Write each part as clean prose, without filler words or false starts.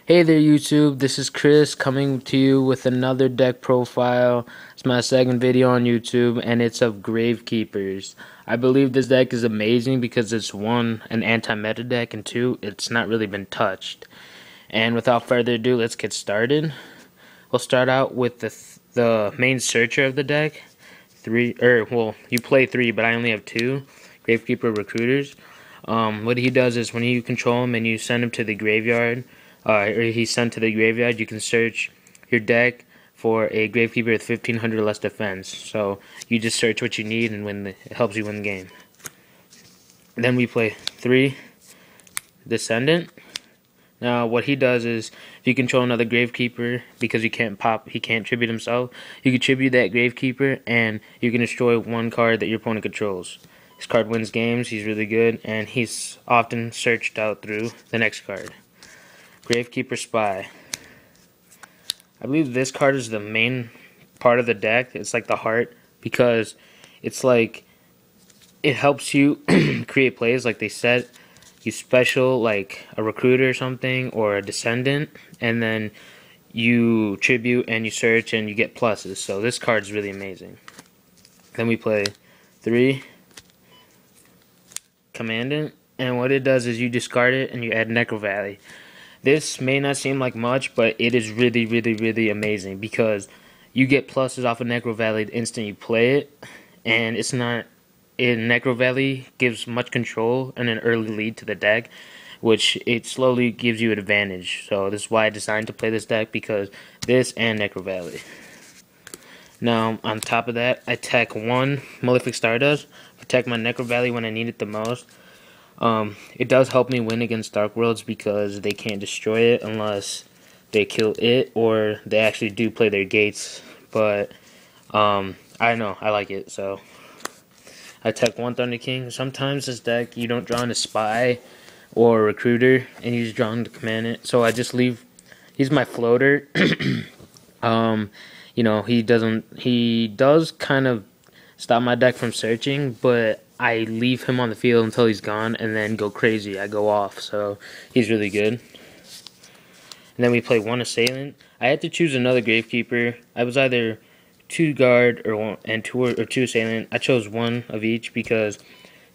Hey there YouTube, this is Chris coming to you with another deck profile. It's my second video on YouTube and it's of Gravekeepers. I believe this deck is amazing because it's one, an anti-meta deck, and two, it's not really been touched. And without further ado, let's get started. We'll start out with the main searcher of the deck. You play three, but I only have two Gravekeeper recruiters. What he does is when you control him and you send him to the graveyard, or he's sent to the graveyard, you can search your deck for a Gravekeeper with 1500 less defense. So you just search what you need and it helps you win the game. Then we play 3 Descendant. Now what he does is if you control another Gravekeeper, because he can't tribute himself, you can tribute that Gravekeeper and you can destroy one card that your opponent controls. This card wins games, he's really good, and he's often searched out through the next card. Gravekeeper Spy. I believe this card is the main part of the deck. It's like the heart, because it's like it helps you create plays. Like they said, you special like a recruiter or something, or a descendant, and then you tribute and you search and you get pluses. So this card is really amazing. Then we play 3 Commandant, and what it does is you discard it and you add Necro Valley. This may not seem like much, but it is really, really, really amazing because you get pluses off of Necro Valley the instant you play it, and it's not. Necro Valley gives much control and an early lead to the deck, which it slowly gives you an advantage. So this is why I designed to play this deck, because this and Necro Valley. Now on top of that, I tech 1 Malefic Stardust, protect my Necro Valley when I need it the most. It does help me win against Dark Worlds because they can't destroy it unless they kill it or they actually do play their gates. But I know, I like it, so I tech 1 Thunder King. Sometimes this deck you don't draw in a Spy or a Recruiter and you just draw him to command it. So I just leave. He's my floater. You know, he does kind of stop my deck from searching, but I leave him on the field until he's gone and then go crazy. I go off, so he's really good. And then we play 1 Assailant. I had to choose another Gravekeeper. I was either 2 guard or 2 Assailant. I chose 1 of each because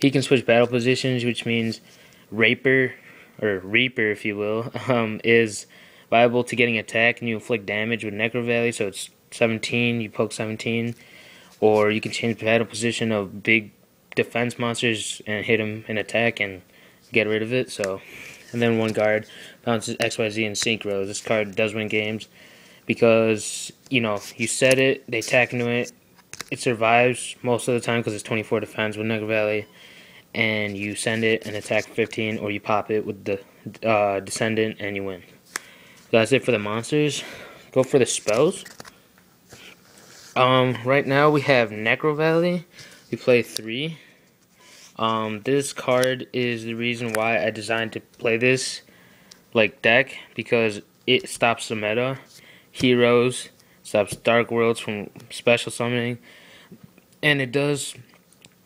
he can switch battle positions, which means Raper, or Reaper if you will, is viable to getting attack, and you inflict damage with Necro Valley, so it's 17, you poke 17. Or you can change the battle position of big defense monsters and hit them in attack and get rid of it. So, and then 1 guard bounces XYZ and Synchro. This card does win games because, you know, you set it, they attack into it, it survives most of the time because it's 24 defense with Necro Valley, and you send it and attack 15, or you pop it with the Descendant and you win. So that's it for the monsters. Go for the spells. Right now we have Necro Valley. We play 3. This card is the reason why I designed to play this like deck, because it stops the meta. Heroes, stops Dark Worlds from special summoning, and it does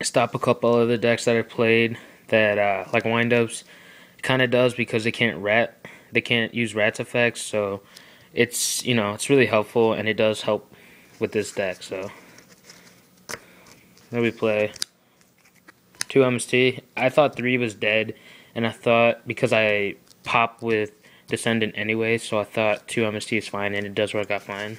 stop a couple other decks that I played that like windups. It kind of does because they can't use rats effects, so it's, you know, it's really helpful, and it does help with this deck. So then we play 2 MST. I thought 3 was dead, and I thought, because I pop with Descendant anyway, so I thought 2 MST is fine, and it does work out fine.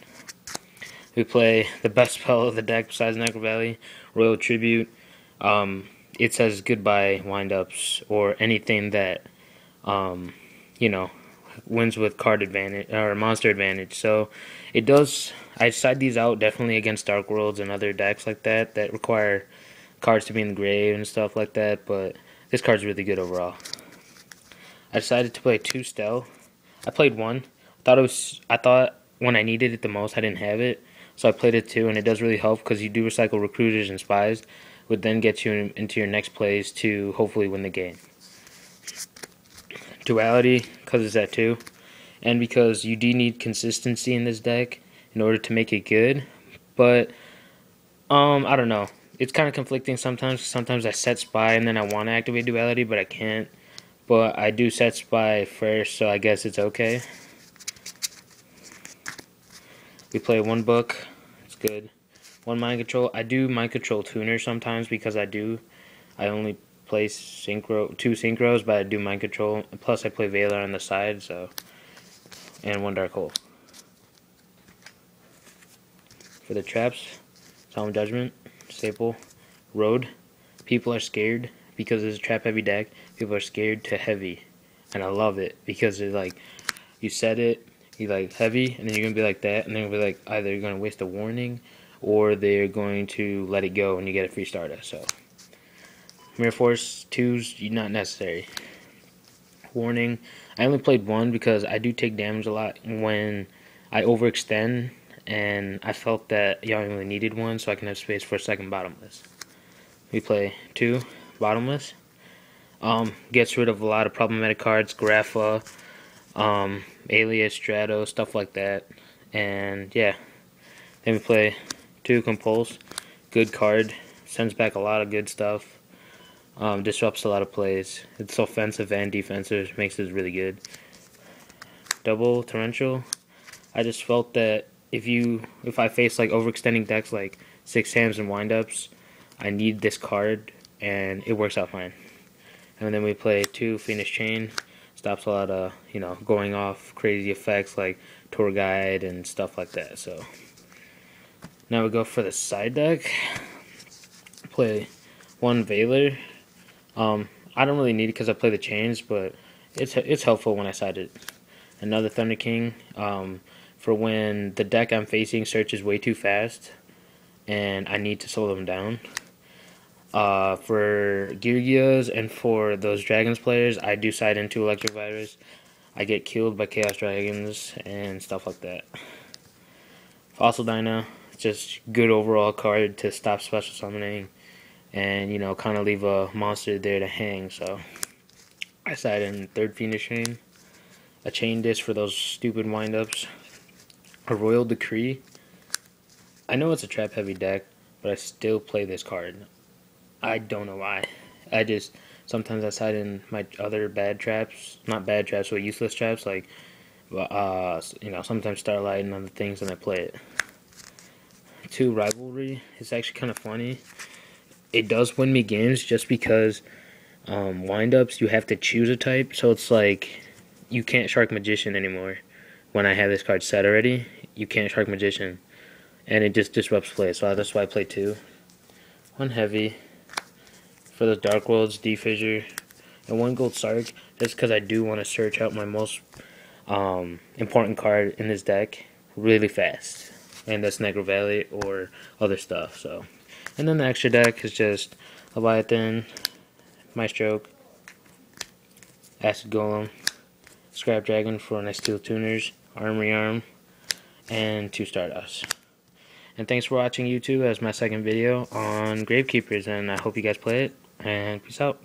We play the best spell of the deck besides Necro Valley, Royal Tribute. It says goodbye windups or anything that you know, wins with card advantage or monster advantage. So it does. I side these out definitely against Dark Worlds and other decks like that require cards to be in the grave and stuff like that. But this card's really good overall. I decided to play 2 Stealth. I played 1. I thought when I needed it the most, I didn't have it, so I played it 2, and it does really help because you do recycle recruiters and spies, would then get you into your next plays to hopefully win the game. Duality, because it's at 2, and because you do need consistency in this deck in order to make it good. But I don't know, it's kind of conflicting sometimes. Sometimes I set Spy and then I want to activate Duality, but I can't. But I do set Spy first, so I guess it's okay. We play one book. It's good. One mind control. I do mind control tuner sometimes because I only play two synchros, but I do mind control. Plus, I play Valor on the side, so. And one dark hole. For the traps, Solemn Judgment, Staple, Road. People are scared because it's a trap heavy deck. People are scared to heavy, and I love it because it's like you set it, you like heavy, and then you're gonna be like that, and then you'll be like either you're gonna waste a warning, or they're going to let it go and you get a free Stardust. So Mirror Force 2's not necessary. Warning, I only played one because I do take damage a lot when I overextend, and I felt that y'all only needed one so I can have space for a second bottomless. We play 2 bottomless. Gets rid of a lot of problematic cards, Grapha, Alias, Strato, stuff like that. And yeah, then we play 2 Compulse. Good card, sends back a lot of good stuff. Disrupts a lot of plays. It's offensive and defensive, makes it really good. Double Torrential. I just felt that if I face like overextending decks like 6 hands and windups, I need this card and it works out fine. And then we play 2 Phoenix Chain. Stops a lot of going off crazy effects like Tour Guide and stuff like that. So now we go for the side deck. Play 1 Valor. I don't really need it because I play the chains, but it's helpful when I side it. Another Thunder King, for when the deck I'm facing searches way too fast and I need to slow them down. For Geargias and for those Dragons players, I do side into Electric Virus. I get killed by Chaos Dragons and stuff like that. Fossil Dino, just good overall card to stop special summoning and kind of leave a monster there to hang. So I side in 3rd Phoenix Chain, a Chain Disc for those stupid windups, a Royal Decree. I know it's a trap heavy deck, but I still play this card. I don't know why. Sometimes I side in my other bad traps, not bad traps, but useless traps, like sometimes Starlight and other things, and I play it. 2 Rivalry. It's actually kind of funny. It does win me games just because windups you have to choose a type, so it's like you can't Shark Magician anymore. When I have this card set already, you can't Shark Magician, and it just disrupts play. So that's why I play 2. 1 heavy for the Dark Worlds, D-Fissure, and 1 Gold Sark, just because I do want to search out my most important card in this deck really fast, and that's Negro Valley or other stuff. So, and then the extra deck is just Leviathan, Maestro, Acid Golem, Scrap Dragon for nice steel tuners, Armory Arm, and 2 Stardust. And thanks for watching YouTube as my second video on Gravekeepers, and I hope you guys play it, and peace out.